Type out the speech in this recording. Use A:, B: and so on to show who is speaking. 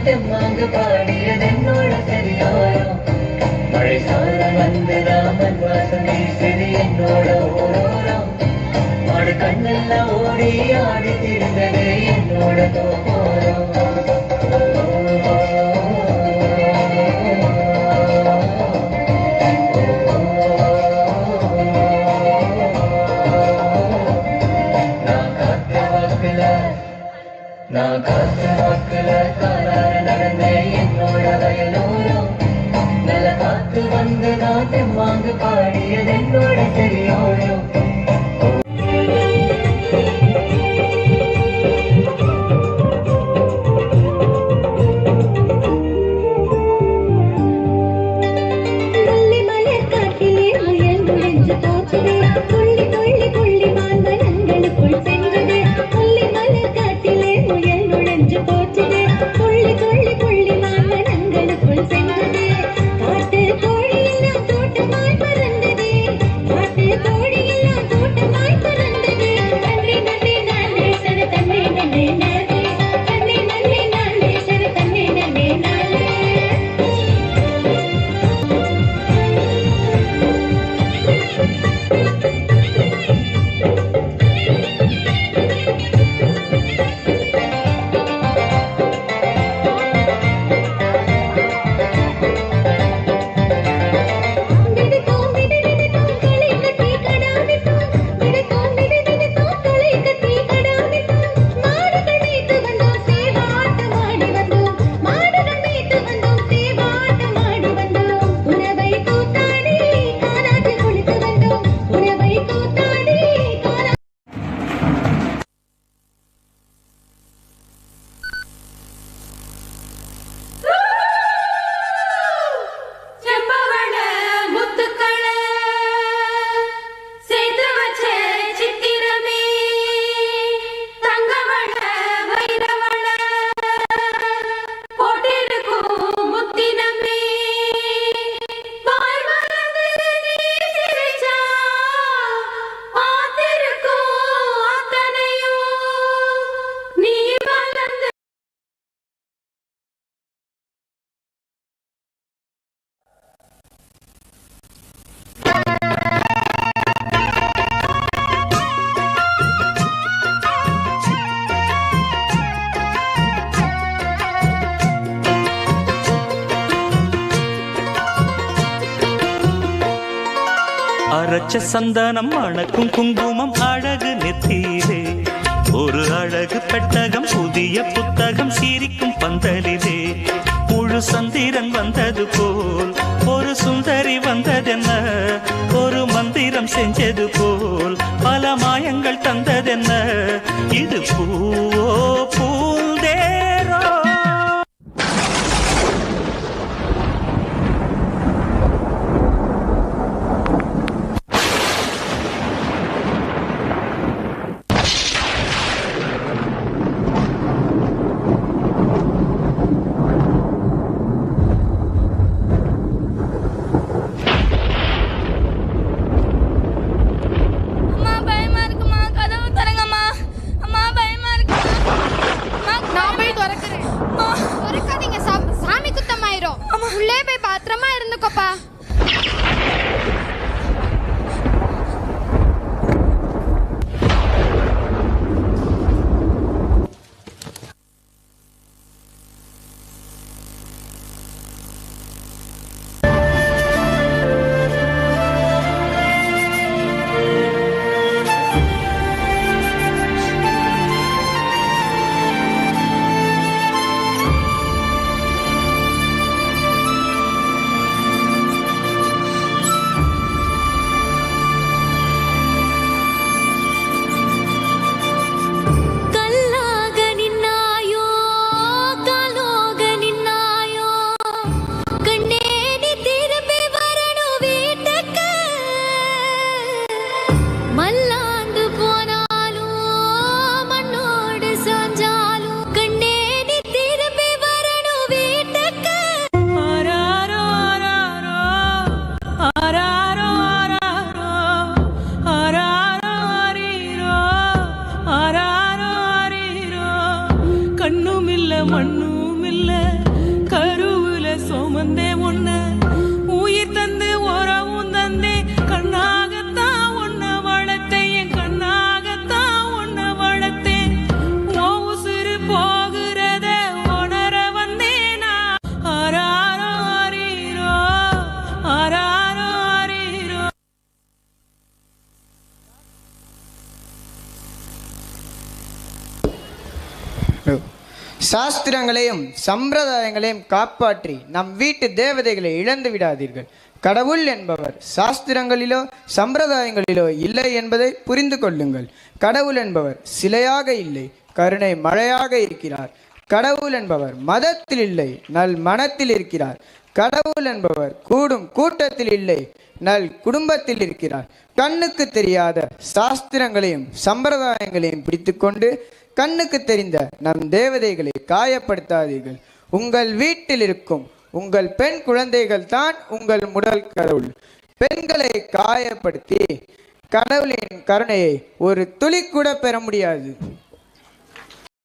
A: தெம்மாங்கு பாடியது என்னோட சரியாயம் மழை சாரம் வந்து ராமன் வாசம் வீசுது என்னோட ஓரோரம் மாடு கண்ணெல்லாம் ஓடி ஆடி திரிந்தது என்னோட தோரம் நான் காத்து வாக்குல காலார நடந்தேன் என்னோட வயலோரம் நல்ல காத்து வந்து நான் தெம்மாங்கு பாடியது என்னோட சரியோரம்
B: அரைச்ச சந்தனம் மணக்கும் குங்குமம் அழகு நெத்தியிலே ஒரு அழகு பெட்டகம் புதிய புத்தகம் சிரிக்கும் பந்தலிலே முழு சந்திரன் வந்தது போல் ஒரு சுந்தரி வந்ததென்ன ஒரு மந்திரம் செஞ்சது போல் பல மாயங்கள் தந்ததென்ன இது பூவோ பூந்தேரோ
C: சுமந்தே உன்னை உயிர் தந்து உறவும் தந்தே கண்ணாகத்தான் உன்னை வளர்த்தேன் என் கண்ணாகத்தான் உன்னை வளர்த்தேன் ஓ உசுறு போகிறத உணர வந்தேனா ஆராரோ ஆரீரோ ஆராரோ ஆரீரோ.
D: சாஸ்திரங்களையும் சம்பிரதாயங்களையும் காப்பாற்றி நம் வீட்டு தேவதைகளை இழந்து விடாதீர்கள். கடவுள் என்பவர் சாஸ்திரங்களிலோ சம்பிரதாயங்களிலோ இல்லை என்பதை புரிந்து கொள்ளுங்கள். கடவுள் என்பவர் சிலையாக இல்லை, கருணை மழையாக இருக்கிறார். கடவுள் என்பவர் மதத்தில் இல்லை, நல் மனத்தில் இருக்கிறார். கடவுள் என்பவர் கூடும் கூட்டத்தில் இல்லை, நல் குடும்பத்தில் இருக்கிறார். கண்ணுக்கு தெரியாத சாஸ்திரங்களையும் சம்பிரதாயங்களையும் பிடித்துக்கொண்டு கண்ணுக்கு தெரிந்த நம் தேவதைகளை காயப்படுத்தாதீர்கள். உங்கள் வீட்டில் இருக்கும் உங்கள் பெண் குழந்தைகள் தான் உங்கள் முதல் கடவுள். பெண்களை காயப்படுத்தி கடவுளின் கருணையை ஒரு துளி கூட பெற முடியாது.